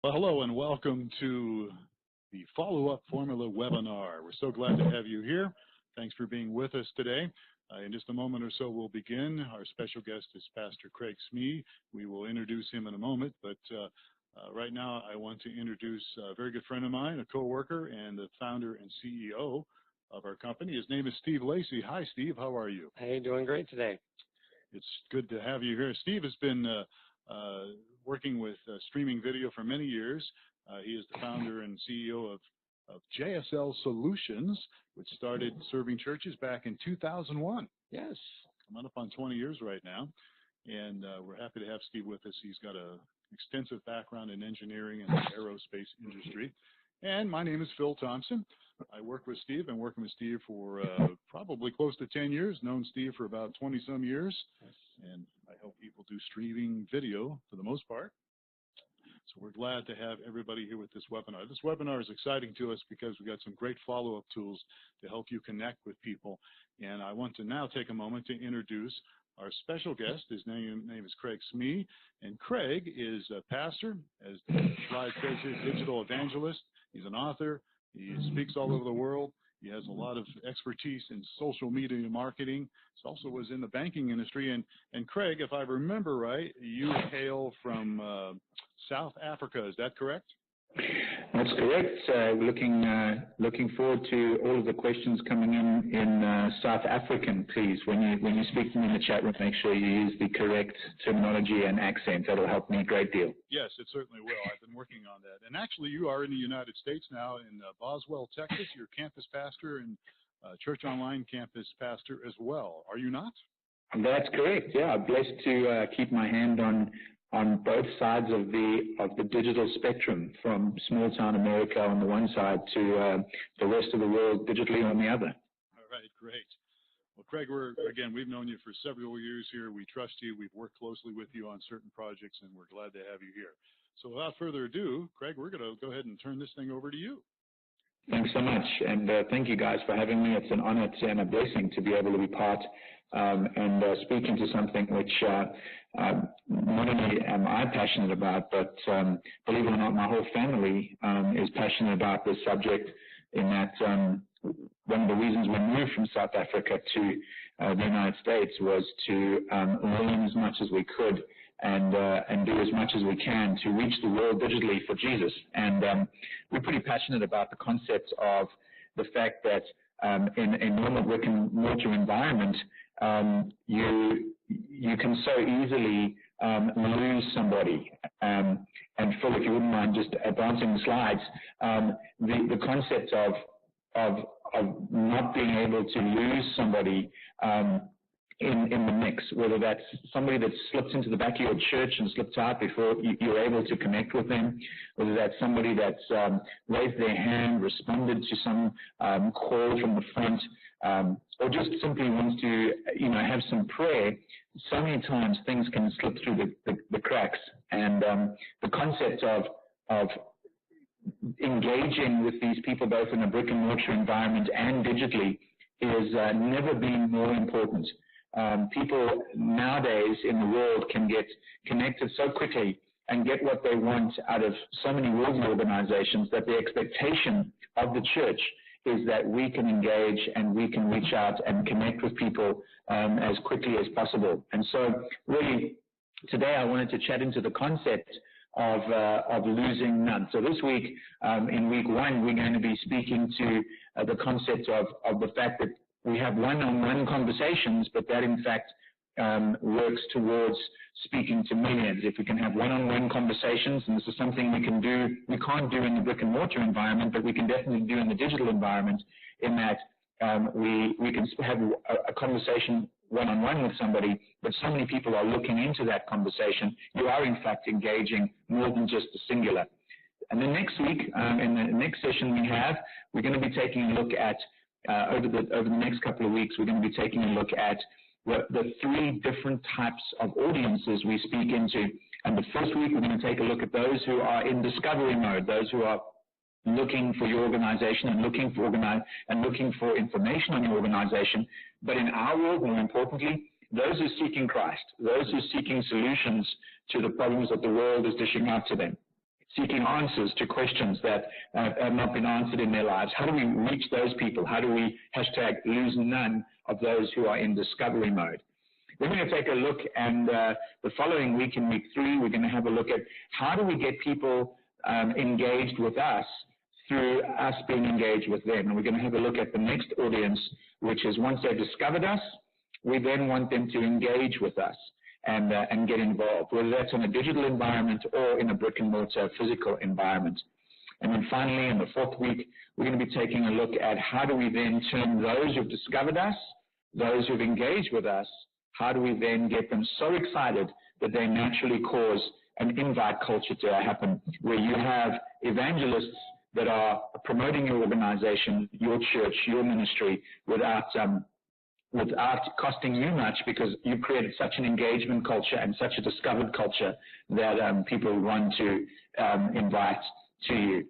Well, hello and welcome to the follow-up formula webinar. We're so glad to have you here. Thanks for being with us today. In just a moment or so, we'll begin. Our special guest is Pastor Craig Smee. We will introduce him in a moment, but right now I want to introduce a very good friend of mine, a co-worker, and the founder and CEO of our company. His name is Steve Lacey. Hi, Steve. How are you? Hey, doing great today. It's good to have you here. Steve has been working with streaming video for many years. He is the founder and CEO of JSL Solutions, which started serving churches back in 2001. Yes. Coming up on 20 years right now. And we're happy to have Steve with us. He's got an extensive background in engineering and the aerospace industry. And my name is Phil Thompson. I work with Steve. Been working with Steve for probably close to 10 years. Known Steve for about 20-some years. And I help people do streaming video for the most part. So we're glad to have everybody here with this webinar. This webinar is exciting to us because we've got some great follow-up tools to help you connect with people. And I want to now take a moment to introduce our special guest. His name is Craig Smee. And Craig is a pastor, as the slide says here, digital evangelist. He's an author. He speaks all over the world. He has a lot of expertise in social media marketing. He also was in the banking industry. And Craig, if I remember right, you hail from South Africa. Is that correct? That's correct. Looking forward to all of the questions coming in South African, please. When you speak to me in the chat room, make sure you use the correct terminology and accent. That'll help me a great deal. Yes, it certainly will. I've been working on that. And actually, you are in the United States now in Boswell, Texas. You're campus pastor and Church Online campus pastor as well. Are you not? That's correct. Yeah, I'm blessed to keep my hand on both sides of the digital spectrum, from small town America on the one side to the rest of the world digitally on the other. All right, great. Well, Craig, we've known you for several years here. We trust you. We've worked closely with you on certain projects, and we're glad to have you here. So without further ado, Craig, we're going to go ahead and turn this thing over to you. Thanks so much, and thank you guys for having me. It's an honor and a blessing to be able to be part and speaking to something which not only am I passionate about, but believe it or not, my whole family is passionate about this subject, in that one of the reasons we moved from South Africa to the United States was to learn as much as we could and do as much as we can to reach the world digitally for Jesus. And we're pretty passionate about the concept of the fact that in a normal brick and mortar environment, you can so easily lose somebody. And Phil, if you wouldn't mind just advancing the slides, the concept of not being able to lose somebody in the mix, whether that's somebody that slips into the back of your church and slips out before you're able to connect with them, whether that's somebody that's raised their hand, responded to some call from the front, or just simply wants to, have some prayer. So many times things can slip through the cracks, and the concept of engaging with these people both in a brick and mortar environment and digitally is never been more important. People nowadays in the world can get connected so quickly and get what they want out of so many worldly organizations that the expectation of the church is that we can engage and we can reach out and connect with people as quickly as possible. And so really today I wanted to chat into the concept of losing none. So this week, in week one, we're going to be speaking to the concept of the fact that we have one-on-one conversations, but that in fact works towards speaking to millions. If we can have one-on-one conversations, and this is something we can't do in the brick and mortar environment, but we can definitely do in the digital environment, in that we can have a conversation one-on-one with somebody, but so many people are looking into that conversation. You are in fact engaging more than just the singular. And then next week, in the next session we're going to be taking a look at over the next couple of weeks, we're going to be taking a look at the three different types of audiences we speak into. And the first week, we're going to take a look at those who are in discovery mode, those who are looking for your organization and looking for information on your organization. But in our world, more importantly, those who are seeking Christ, those who are seeking solutions to the problems that the world is dishing out to them. seeking answers to questions that have not been answered in their lives. How do we reach those people? How do we #lose none of those who are in discovery mode? We're going to take a look, and the following week, in week 3, we're going to have a look at how do we get people engaged with us through us being engaged with them. And we're going to have a look at the next audience, which is once they've discovered us, we then want them to engage with us and get involved, whether that's in a digital environment or in a brick-and-mortar physical environment. And then finally, in the 4th week, we're going to be taking a look at how do we then turn those who've discovered us, those who've engaged with us, how do we then get them so excited that they naturally cause an invite culture to happen, where you have evangelists that are promoting your organization, your church, your ministry without costing you much, because you've created such an engagement culture and such a discovered culture that people want to invite to you.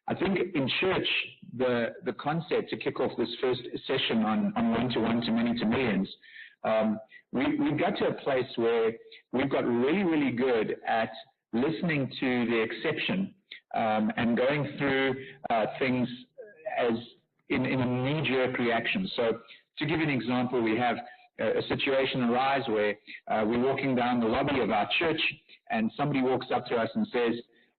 I think in church, the concept to kick off this first session on one-to-one to many to millions, we've got to a place where we've got really, really good at listening to the exception and going through things as in a knee-jerk reaction. So to give you an example, we have a situation arise where we're walking down the lobby of our church, and somebody walks up to us and says,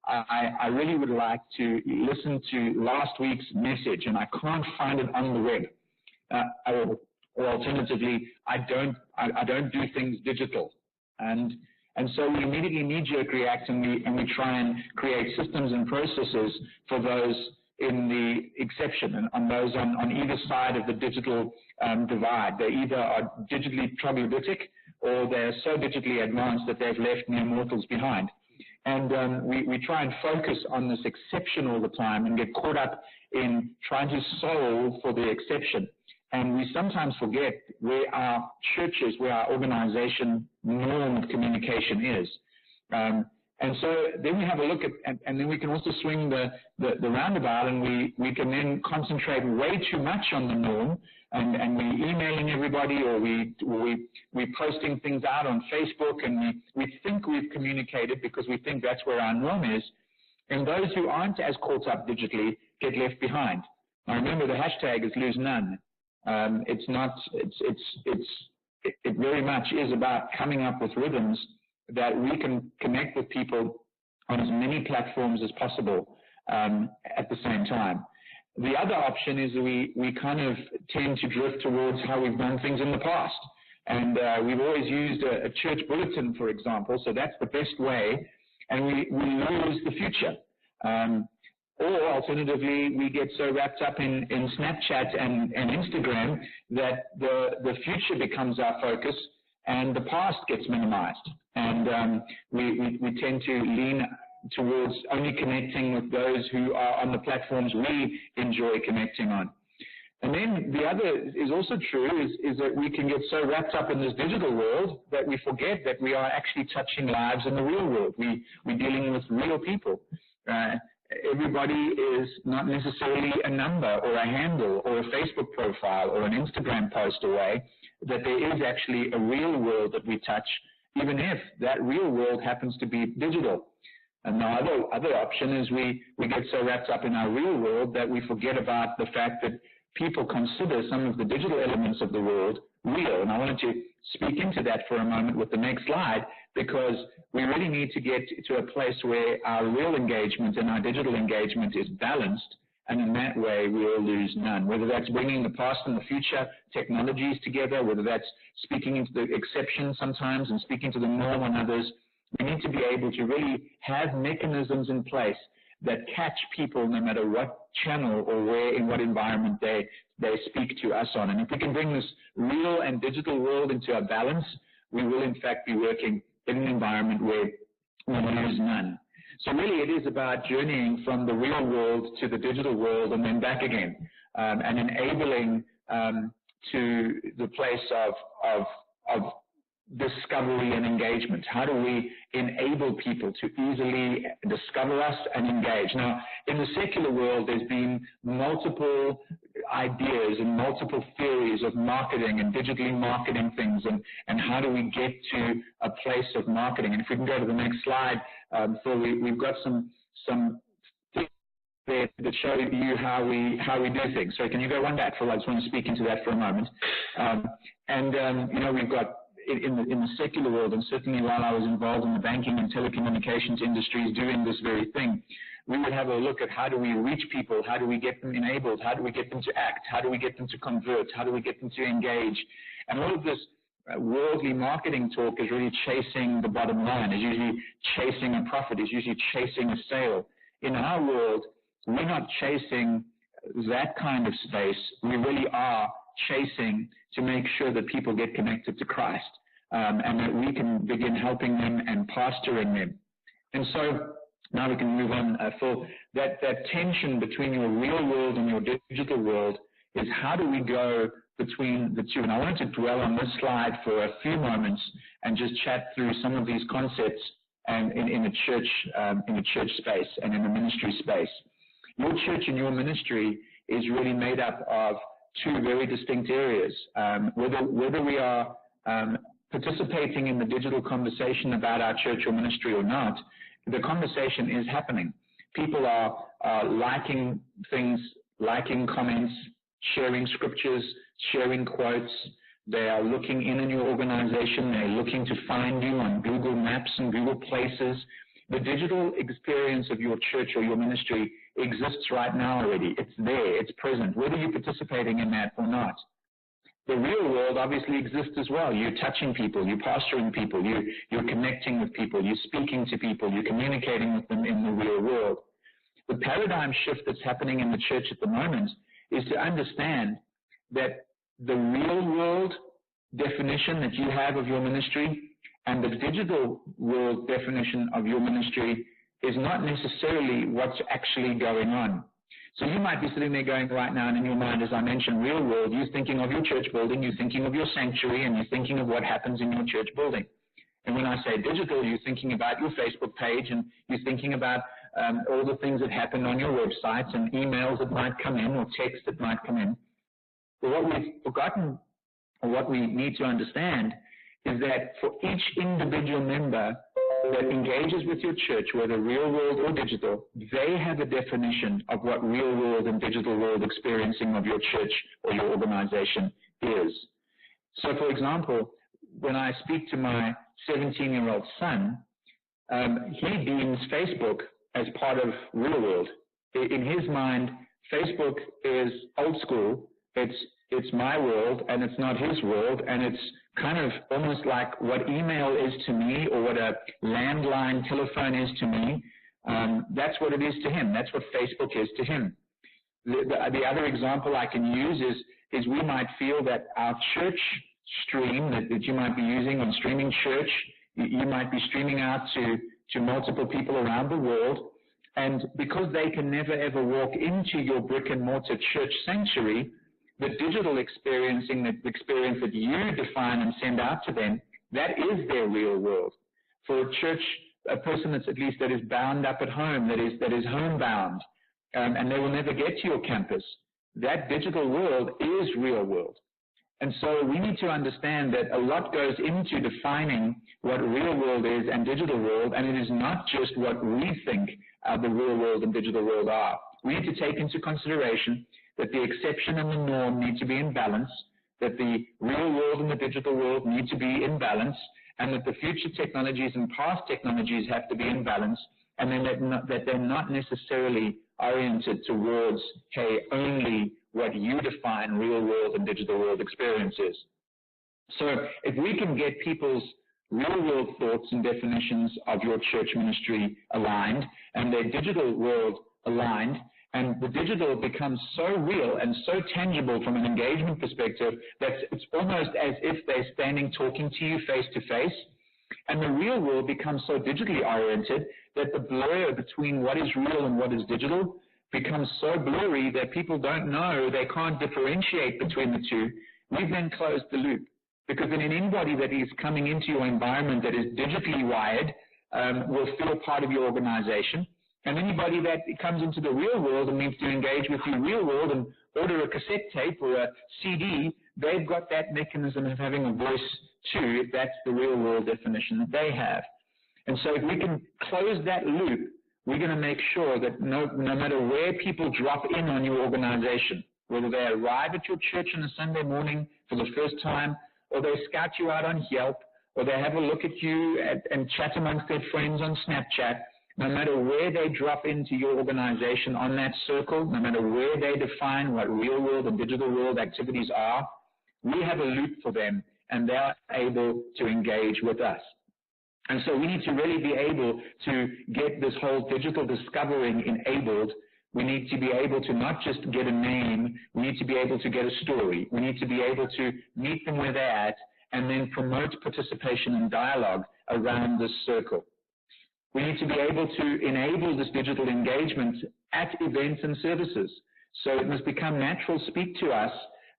I really would like to listen to last week's message, and I can't find it on the web. Or alternatively, I don't do things digital. And so we immediately knee-jerk react, and we try and create systems and processes for those in the exception, and on those on either side of the digital divide. They either are digitally troglodytic, or they're so digitally advanced that they've left mere mortals behind. And we try and focus on this exception all the time and get caught up in trying to solve for the exception. And we sometimes forget where our churches, where our organization normed communication is. And so then we have a look at, and then we can also swing the roundabout, and we can then concentrate way too much on the norm, and we're emailing everybody, or we're posting things out on Facebook, and we think we've communicated because we think that's where our norm is, and those who aren't as caught up digitally get left behind. Now remember, the hashtag is lose none. It very much is about coming up with rhythms that we can connect with people on as many platforms as possible at the same time. The other option is we kind of tend to drift towards how we've done things in the past. And we've always used a church bulletin, for example, so that's the best way, and we lose the future. Or alternatively, we get so wrapped up in Snapchat and Instagram that the future becomes our focus and the past gets minimized. And we tend to lean towards only connecting with those who are on the platforms we enjoy connecting on. And then the other is also true, is that we can get so wrapped up in this digital world that we forget that we are actually touching lives in the real world. We're dealing with real people. Everybody is not necessarily a number or a handle or a Facebook profile or an Instagram post away, that there is actually a real world that we touch, even if that real world happens to be digital. And the other option is we get so wrapped up in our real world that we forget about the fact that people consider some of the digital elements of the world real. And I wanted to speak into that for a moment with the next slide, because we really need to get to a place where our real engagement and our digital engagement is balanced, and in that way we will lose none. Whether that's bringing the past and the future technologies together, whether that's speaking into the exception sometimes and speaking to the norm on others, we need to be able to really have mechanisms in place that catch people no matter what channel or where, in what environment they speak to us on. And if we can bring this real and digital world into a balance, we will in fact be working in an environment where we lose none. So really it is about journeying from the real world to the digital world and then back again, and enabling to the place of discovery and engagement. How do we enable people to easily discover us and engage? Now, in the secular world, there's been multiple ideas and multiple theories of marketing and digitally marketing things, and how do we get to a place of marketing. And if we can go to the next slide, Phil, we've got some some things there that show you how we do things. So can you go one back, Phil? I just want to speak into that for a moment. We've got in the secular world, and certainly while I was involved in the banking and telecommunications industries doing this very thing, we would have a look at how do we reach people, how do we get them enabled, how do we get them to act, how do we get them to convert, how do we get them to engage. And all of this worldly marketing talk is really chasing the bottom line, is usually chasing a profit, is usually chasing a sale. In our world, we're not chasing that kind of space. We really are chasing to make sure that people get connected to Christ, and that we can begin helping them and pastoring them. And so now we can move on, Phil. That tension between your real world and your digital world is how do we go between the two? And I wanted to dwell on this slide for a few moments and just chat through some of these concepts and in the church space and in the ministry space. Your church and your ministry is really made up of two very distinct areas. Whether we are participating in the digital conversation about our church or ministry or not, the conversation is happening. People are liking things, liking comments, sharing scriptures, sharing quotes. They are looking in your organization. They're looking to find you on Google Maps and Google Places. The digital experience of your church or your ministry exists right now already. It's there. It's present, whether you're participating in that or not. The real world obviously exists as well. You're touching people, you're pastoring people, you're connecting with people, you're speaking to people, you're communicating with them in the real world. The paradigm shift that's happening in the church at the moment is to understand that the real world definition that you have of your ministry and the digital world definition of your ministry is not necessarily what's actually going on. So you might be sitting there going right now, and in your mind, as I mentioned, real world, you're thinking of your church building, you're thinking of your sanctuary, and you're thinking of what happens in your church building. And when I say digital, you're thinking about your Facebook page, and you're thinking about all the things that happen on your websites and emails that might come in or texts that might come in. But what we've forgotten, or what we need to understand, is that for each individual member that engages with your church, whether real world or digital, they have a definition of what real world and digital world experiencing of your church or your organization is. So, for example, when I speak to my 17-year-old son, he deems Facebook as part of real world. In his mind, Facebook is old school. It's my world, and it's not his world, and it's kind of almost like what email is to me or what a landline telephone is to me. That's what it is to him. That's what Facebook is to him. The other example I can use is we might feel that our church stream that you might be using on streaming church, you might be streaming out to multiple people around the world, and because they can never ever walk into your brick and mortar church sanctuary, the digital experience that you define and send out to them, that is their real world. For a church, a person that is bound up at home, that is homebound, and they will never get to your campus, that digital world is real world. And so we need to understand that a lot goes into defining what real world is and digital world, and it is not just what we think the real world and digital world are. We need to take into consideration that the exception and the norm need to be in balance, that the real world and the digital world need to be in balance, and that the future technologies and past technologies have to be in balance, and then that they're not necessarily oriented towards, hey, only what you define real world and digital world experiences. So if we can get people's real world thoughts and definitions of your church ministry aligned and their digital world aligned, and the digital becomes so real and so tangible from an engagement perspective that it's almost as if they're standing talking to you face to face. And the real world becomes so digitally oriented that the blur between what is real and what is digital becomes so blurry that people don't know, they can't differentiate between the two. We've then closed the loop, because then anybody that is coming into your environment that is digitally wired will feel part of your organization. And anybody that comes into the real world and needs to engage with your real world and order a cassette tape or a CD, they've got that mechanism of having a voice too, if that's the real world definition that they have. And so if we can close that loop, we're going to make sure that no matter where people drop in on your organization, whether they arrive at your church on a Sunday morning for the first time, or they scout you out on Yelp, or they have a look at you and chat amongst their friends on Snapchat, no matter where they drop into your organization on that circle, no matter where they define what real world and digital world activities are, we have a loop for them, and they're able to engage with us. And so we need to really be able to get this whole digital discovering enabled. We need to be able to not just get a name, we need to be able to get a story. We need to be able to meet them where they're at and then promote participation and dialogue around this circle. We need to be able to enable this digital engagement at events and services. So it must become natural speak to us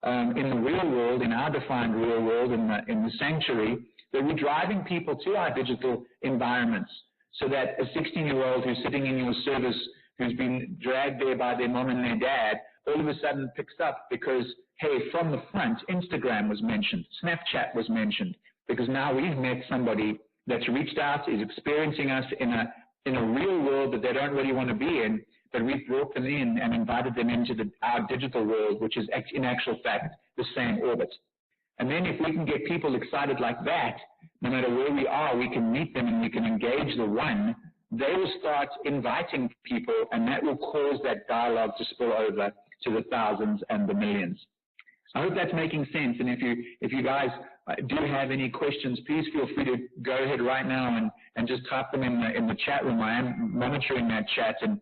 in the real world, in our defined real world, in the sanctuary, that we're driving people to our digital environments so that a 16-year-old who's sitting in your service, who's been dragged there by their mom and their dad, all of a sudden picks up because, hey, from the front, Instagram was mentioned, Snapchat was mentioned, because now we've met somebody that's reached out, is experiencing us in a real world that they don't really want to be in, but we've brought them in and invited them into our digital world, which is in actual fact the same orbit. And then if we can get people excited like that, no matter where we are, we can meet them and we can engage the one, they will start inviting people, and that will cause that dialogue to spill over to the thousands and the millions. I hope that's making sense, and if you guys do have any questions, please feel free to go ahead right now and just type them in the chat room. I am monitoring that chat, and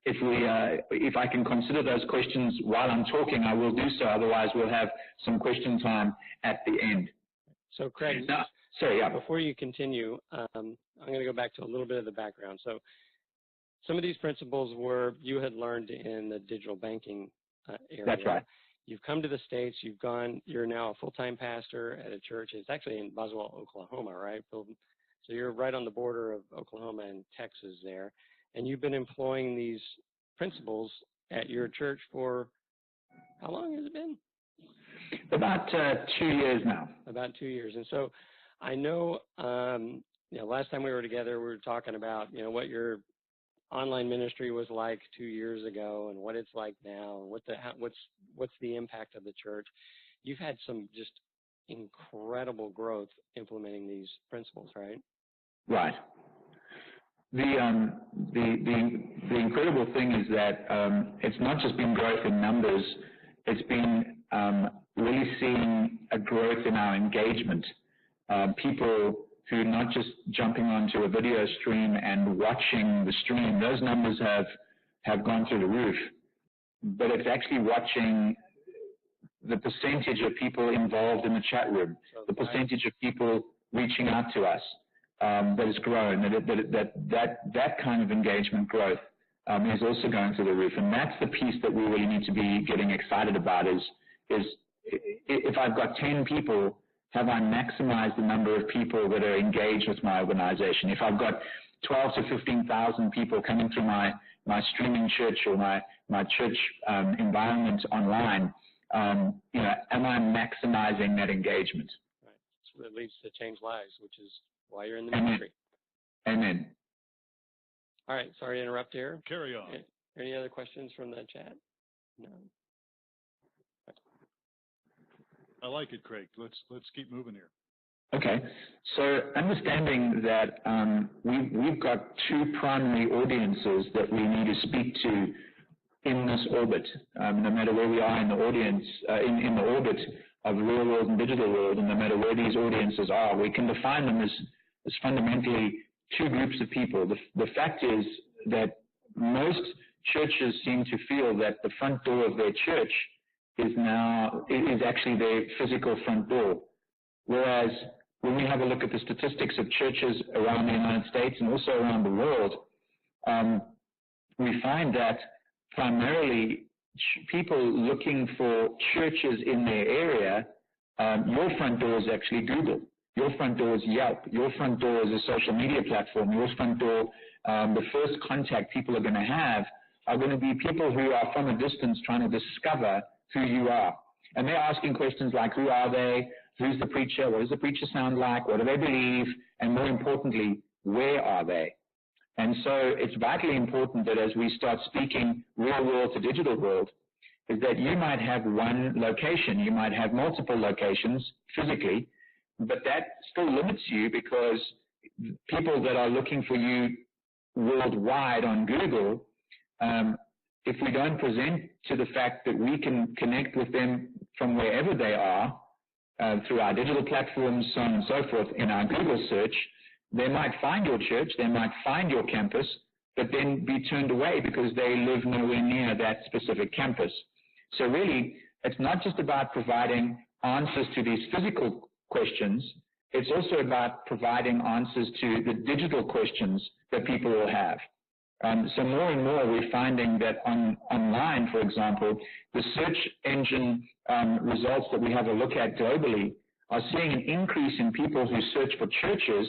if I can consider those questions while I'm talking, I will do so. Otherwise, we'll have some question time at the end. So, Craig, before you continue, I'm going to go back to a little bit of the background. So, some of these principles you had learned in the digital banking area. That's right. You've come to the States. You're now a full-time pastor at a church. It's actually in Boswell, Oklahoma, right? So you're right on the border of Oklahoma and Texas there. And you've been employing these principles at your church for, how long has it been? About 2 years now. About 2 years. And so I know, last time we were together, we were talking about, what your online ministry was like 2 years ago and what it's like now, and what's the impact of the church. You've had some just incredible growth implementing these principles, right? Right. The incredible thing is that it's not just been growth in numbers, it's been really seeing a growth in our engagement. People who not just jumping onto a video stream and watching the stream, those numbers have gone through the roof, but it's actually watching the percentage of people involved in the chat room, the percentage of people reaching out to us. That has grown, that kind of engagement growth is also going through the roof. And that's the piece that we really need to be getting excited about is if I've got 10 people, have I maximized the number of people that are engaged with my organization? If I've got 12 to 15,000 people coming through my streaming church or my church environment online, am I maximizing that engagement? Right. So that leads to change lives, which is why you're in the ministry. Amen. All right. Sorry to interrupt here. Carry on. Any other questions from the chat? No. I like it, Craig. Let's keep moving here. Okay. So understanding that we've got two primary audiences that we need to speak to in this orbit, no matter where we are in the audience, in the orbit of the real world and digital world, and no matter where these audiences are, we can define them as fundamentally two groups of people. The fact is that most churches seem to feel that the front door of their church is actually their physical front door. Whereas when we have a look at the statistics of churches around the United States and also around the world, we find that primarily people looking for churches in their area, your front door is actually Google. Your front door is Yelp. Your front door is a social media platform. Your front door, the first contact people are going to have are going to be people who are from a distance trying to discover who you are. And they're asking questions like, who are they? Who's the preacher? What does the preacher sound like? What do they believe? And more importantly, where are they? And so it's vitally important that as we start speaking real world to digital world, is that you might have one location, you might have multiple locations physically, but that still limits you, because people that are looking for you worldwide on Google, if we don't present to the fact that we can connect with them from wherever they are, through our digital platforms, so on and so forth, in our Google search, they might find your church, they might find your campus, but then be turned away because they live nowhere near that specific campus. So really, it's not just about providing answers to these physical questions, it's also about providing answers to the digital questions that people will have. So more and more we're finding that online, for example, the search engine results that we have a look at globally are seeing an increase in people who search for churches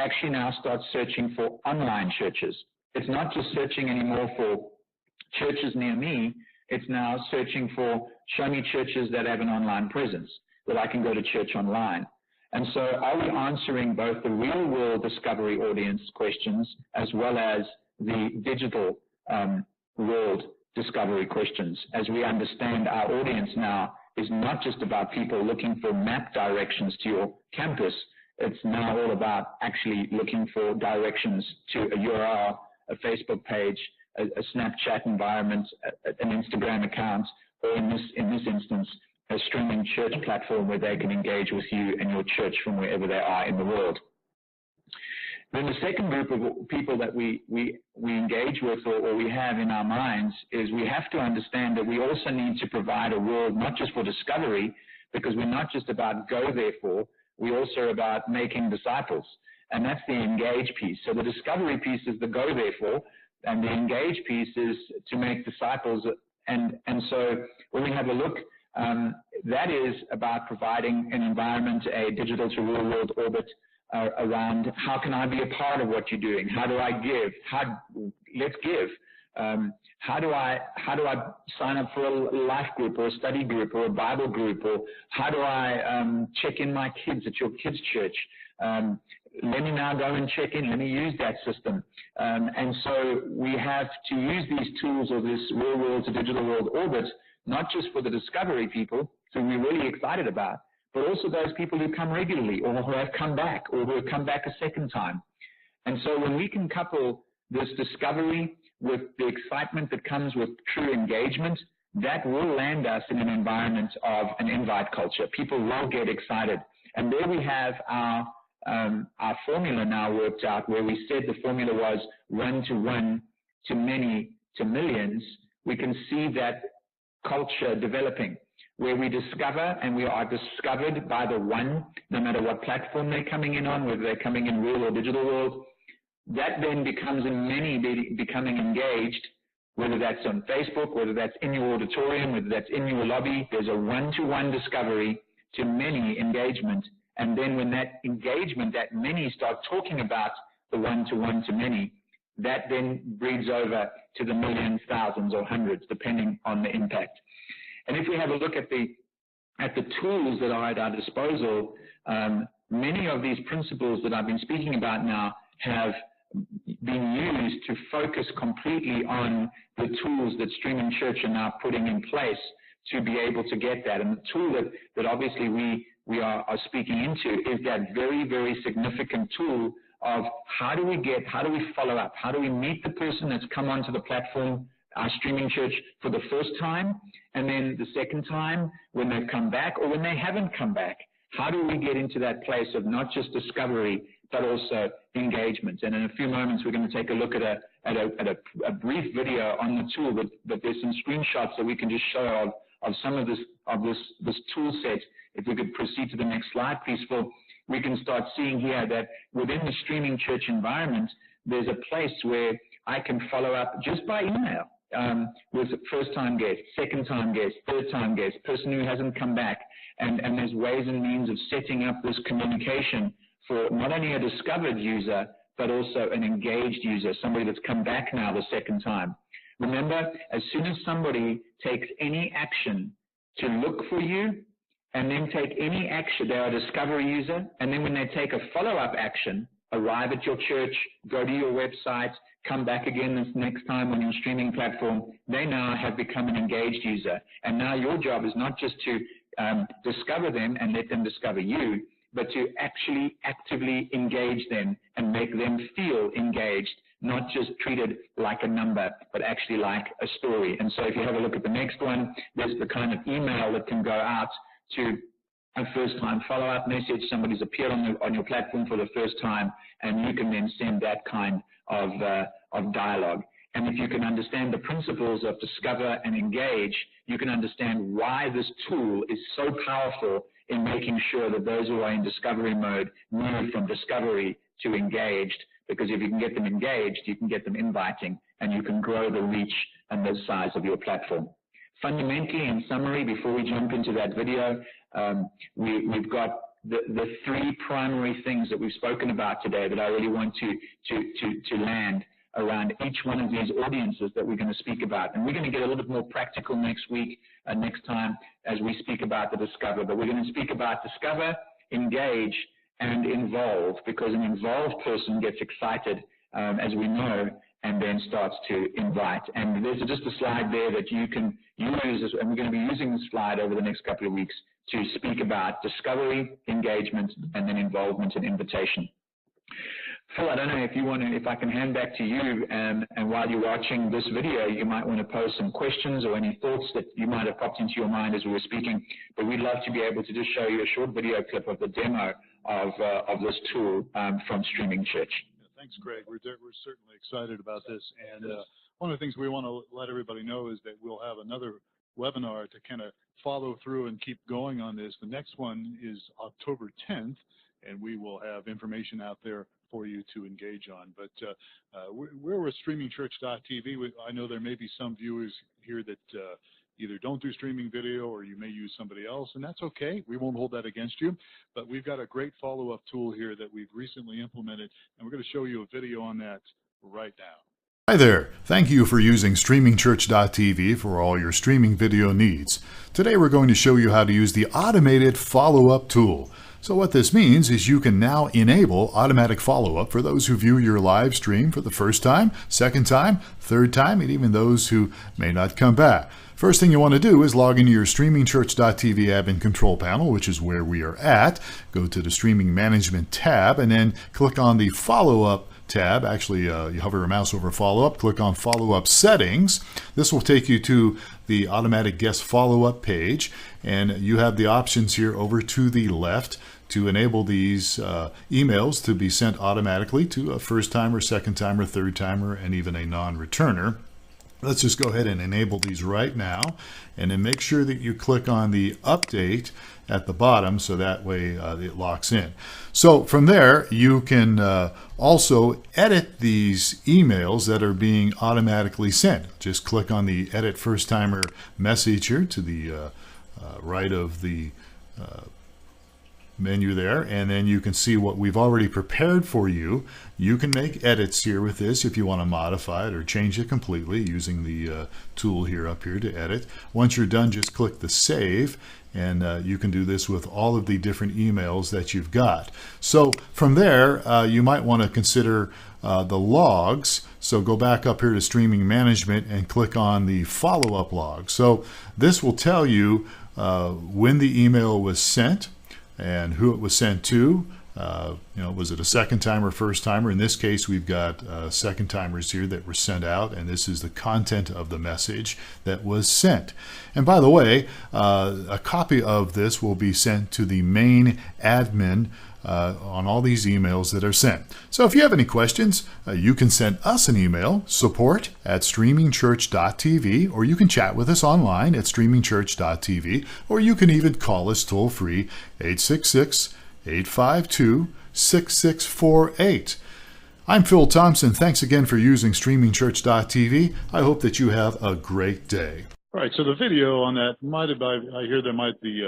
actually now start searching for online churches. It's not just searching anymore for churches near me, it's now searching for, show me churches that have an online presence, that I can go to church online. And so are we answering both the real world discovery audience questions as well as the digital world discovery questions, as we understand our audience now is not just about people looking for map directions to your campus, it's now all about actually looking for directions to a URL, a Facebook page, a Snapchat environment, an Instagram account, or in this instance, a streaming church platform where they can engage with you and your church from wherever they are in the world. Then the second group of people that we engage with or we have in our minds is we have to understand that we also need to provide a world not just for discovery, because we're not just about go therefore, we're also about making disciples. And that's the engage piece. So the discovery piece is the go therefore, and the engage piece is to make disciples. And so when we have a look, that is about providing an environment, a digital to real world orbit around how can I be a part of what you're doing? How do I give? Let's give. How do I sign up for a life group or a study group or a Bible group? Or how do I check in my kids at your kids' church? Let me now go and check in. Let me use that system. And so we have to use these tools or this real world to digital world orbit, not just for the discovery people, who we're really excited about, but also those people who come regularly or who have come back or who have come back a second time. And so when we can couple this discovery with the excitement that comes with true engagement, that will land us in an environment of an invite culture. People will get excited. And there we have our formula now worked out, where we said the formula was 1 to 1 to many to millions. We can see that culture developing, where we discover and we are discovered by the one, no matter what platform they're coming in on, whether they're coming in real or digital world. That then becomes in many becoming engaged, whether that's on Facebook, whether that's in your auditorium, whether that's in your lobby. There's a one-to-one discovery to many engagement. And then when that engagement, that many start talking about the one-to-one to many, that then breeds over to the millions, thousands, or hundreds, depending on the impact. And if we have a look at the tools that are at our disposal, many of these principles that I've been speaking about now have been used to focus completely on the tools that Streaming Church are now putting in place to be able to get that. And the tool that obviously we are speaking into is that very, very significant tool of how do we follow up? How do we meet the person that's come onto the platform, our Streaming Church, for the first time, and then the second time when they've come back or when they haven't come back? How do we get into that place of not just discovery, but also engagement? And in a few moments, we're going to take a look at a brief video on the tool, but there's some screenshots that we can just show of some of this tool set. If we could proceed to the next slide, please, Phil. We can start seeing here that within the Streaming Church environment, there's a place where I can follow up just by email with first-time guests, second-time guests, third-time guests, person who hasn't come back. And there's ways and means of setting up this communication for not only a discovered user, but also an engaged user, somebody that's come back now the second time. Remember, as soon as somebody takes any action to look for you, and then take any action, they're a discovery user, and then when they take a follow-up action, arrive at your church, go to your website, come back again this next time on your streaming platform, they now have become an engaged user. And now your job is not just to discover them and let them discover you, but to actually actively engage them and make them feel engaged, not just treated like a number, but actually like a story. And so if you have a look at the next one, there's the kind of email that can go out to a first-time follow-up message. Somebody's appeared on your platform for the first time, and you can then send that kind of dialogue. And if you can understand the principles of discover and engage, you can understand why this tool is so powerful in making sure that those who are in discovery mode move from discovery to engaged, because if you can get them engaged, you can get them inviting, and you can grow the reach and the size of your platform. Fundamentally, in summary, before we jump into that video, we've got the three primary things that we've spoken about today that I really want to land around each one of these audiences that we're going to speak about. And we're going to get a little bit more practical next week, next time, as we speak about the discover. But we're going to speak about discover, engage, and involve, because an involved person gets excited, as we know, and then starts to invite. And there's just a slide there that you can use, and we're going to be using this slide over the next couple of weeks to speak about discovery, engagement, and then involvement and invitation. Phil, I don't know if I can hand back to you, and while you're watching this video, you might want to pose some questions or any thoughts that you might have popped into your mind as we were speaking. But we'd love to be able to just show you a short video clip of the demo of this tool from Streaming Church. Thanks, Craig. We're certainly excited about this. And one of the things we want to let everybody know is that we'll have another webinar to kind of follow through and keep going on this. The next one is October 10th, and we will have information out there for you to engage on. But we're with streamingchurch.tv. I know there may be some viewers here that either don't do streaming video, or you may use somebody else, and that's okay. We won't hold that against you. But we've got a great follow-up tool here that we've recently implemented, and we're going to show you a video on that right now. Hi there. Thank you for using streamingchurch.tv for all your streaming video needs. Today we're going to show you how to use the automated follow-up tool. So what this means is you can now enable automatic follow-up for those who view your live stream for the first time, second time, third time, and even those who may not come back. First thing you want to do is log into your streamingchurch.tv admin control panel, which is where we are at. Go to the Streaming Management tab and then click on the Follow-Up tab. Actually, you hover your mouse over Follow-Up, click on Follow-Up Settings. This will take you to the Automatic Guest Follow-Up page, and you have the options here over to the left to enable these emails to be sent automatically to a first-timer, second-timer, third-timer, and even a non-returner. Let's just go ahead and enable these right now, and then make sure that you click on the update at the bottom so that way it locks in. So from there, you can also edit these emails that are being automatically sent. Just click on the Edit First Timer message here to the right of the menu there, and then you can see what we've already prepared for you. You can make edits here with this if you want to modify it or change it completely using the tool here up here to edit. Once you're done, just click the save, and you can do this with all of the different emails that you've got. So from there, you might want to consider the logs. So go back up here to Streaming Management and click on the follow-up log. So this will tell you when the email was sent and who it was sent to. Was it a second timer, first timer? In this case, we've got second timers here that were sent out, and this is the content of the message that was sent. And by the way, a copy of this will be sent to the main admin on all these emails that are sent. So if you have any questions, you can send us an email, support@streamingchurch.tv, or you can chat with us online at streamingchurch.tv, or you can even call us toll free, 866-852-6648. I'm Phil Thompson. Thanks again for using streamingchurch.tv. I hope that you have a great day. All right, so the video on that I hear there might be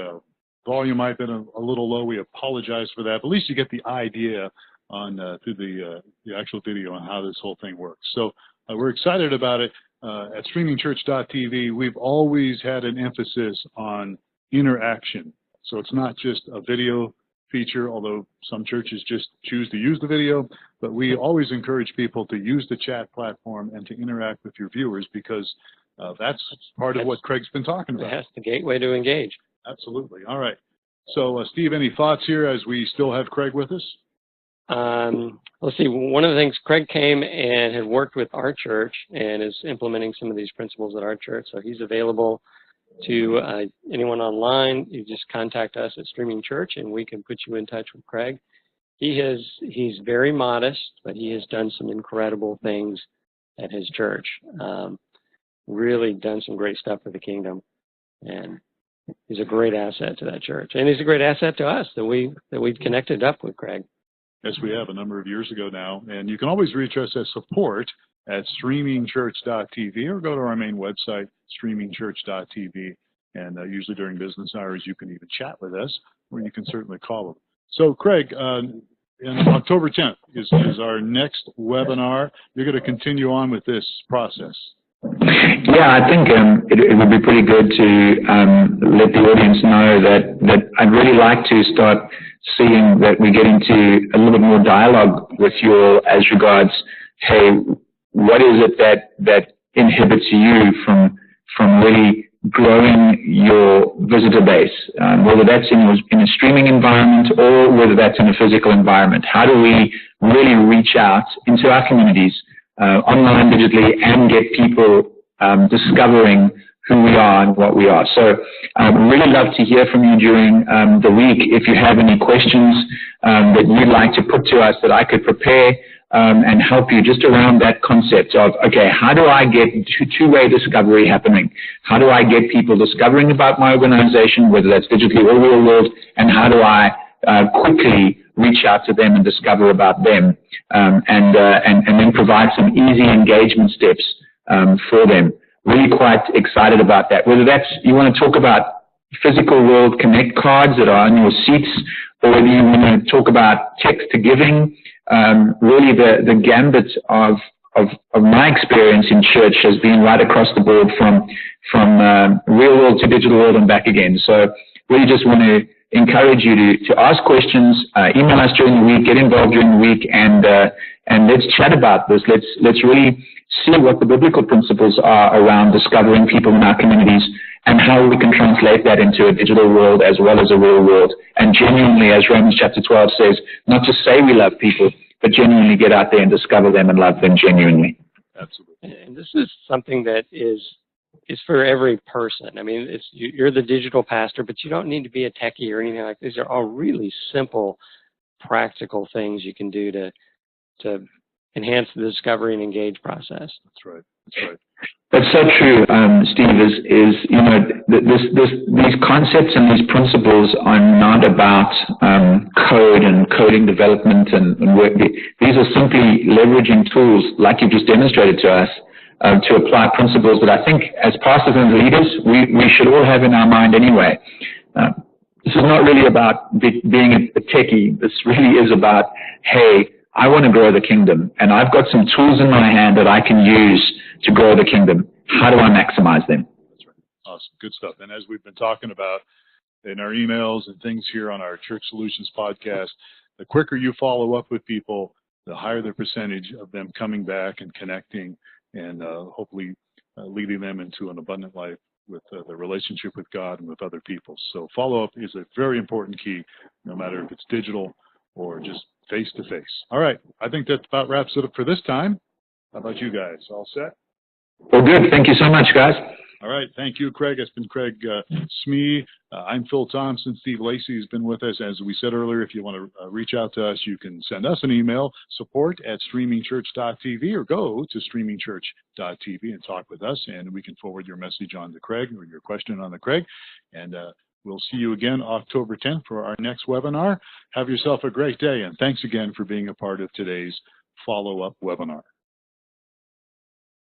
volume might have been a little low. We apologize for that. But at least you get the idea on through the actual video on how this whole thing works. So we're excited about it. At streamingchurch.tv, we've always had an emphasis on interaction. So it's not just a video feature, although some churches just choose to use the video. But we always encourage people to use the chat platform and to interact with your viewers, because that's part of what Craig's been talking about. That's the gateway to engage. Absolutely. All right. So, Steve, any thoughts here as we still have Craig with us? Let's see. One of the things, Craig came and had worked with our church and is implementing some of these principles at our church. So he's available to anyone online. You just contact us at Streaming Church and we can put you in touch with Craig. He's very modest, but he has done some incredible things at his church. Really done some great stuff for the kingdom, and he's a great asset to that church, and he's a great asset to us that we've connected up with Craig. Yes, we have a number of years ago now, and you can always reach us at support at streamingchurch.tv, or go to our main website, streamingchurch.tv, and usually during business hours you can even chat with us, or you can certainly call them. So, Craig, in October 10th is our next webinar. You're going to continue on with this process. Yeah, I think it would be pretty good to let the audience know that I'd really like to start seeing that we get into a little bit more dialogue with you all as regards, hey, what is it that inhibits you from really growing your visitor base, whether that's in a streaming environment or whether that's in a physical environment? How do we really reach out into our communities, online, digitally, and get people discovering who we are and what we are? So I'd really love to hear from you during the week. If you have any questions that you'd like to put to us that I could prepare and help you just around that concept of, okay, how do I get two-way discovery happening? How do I get people discovering about my organization, whether that's digitally or real world, and how do I quickly reach out to them and discover about them, and then provide some easy engagement steps for them. Really quite excited about that. Whether that's, you want to talk about physical world connect cards that are on your seats, or whether you want to talk about text to giving, really the gambit of my experience in church has been right across the board from real world to digital world and back again. So really just want to encourage you to ask questions, email us during the week, get involved during the week, and let's chat about this. Let's really see what the biblical principles are around discovering people in our communities and how we can translate that into a digital world as well as a real world. And genuinely, as Romans chapter 12 says, not just say we love people, but genuinely get out there and discover them and love them genuinely. Absolutely. And this is something that is for every person. I mean, you're the digital pastor, but you don't need to be a techie or anything like this. These are all really simple, practical things you can do to enhance the discovery and engage process. That's right. That's right. That's so true, Steve, is you know, these concepts and these principles are not about code and coding development and work. These are simply leveraging tools like you've just demonstrated to us to apply principles that I think as pastors and leaders we should all have in our mind anyway. This is not really about being a techie. This really is about, hey, I want to grow the kingdom, and I've got some tools in my hand that I can use to grow the kingdom. How do I maximize them? That's right. Awesome. Good stuff. And as we've been talking about in our emails and things here on our Church Solutions podcast, the quicker you follow up with people, the higher the percentage of them coming back and connecting and hopefully leading them into an abundant life with the relationship with God and with other people. So follow-up is a very important key, no matter if it's digital or just face-to-face. All right. I think that about wraps it up for this time. How about you guys? All set? Well, good. Thank you so much, guys. All right. Thank you, Craig. It's been Craig Smee. I'm Phil Thompson. Steve Lacey has been with us. As we said earlier, if you want to reach out to us, you can send us an email, support@streamingchurch.tv, or go to streamingchurch.tv and talk with us, and we can forward your message on to Craig or your question on to Craig. And we'll see you again October 10th for our next webinar. Have yourself a great day, and thanks again for being a part of today's follow-up webinar.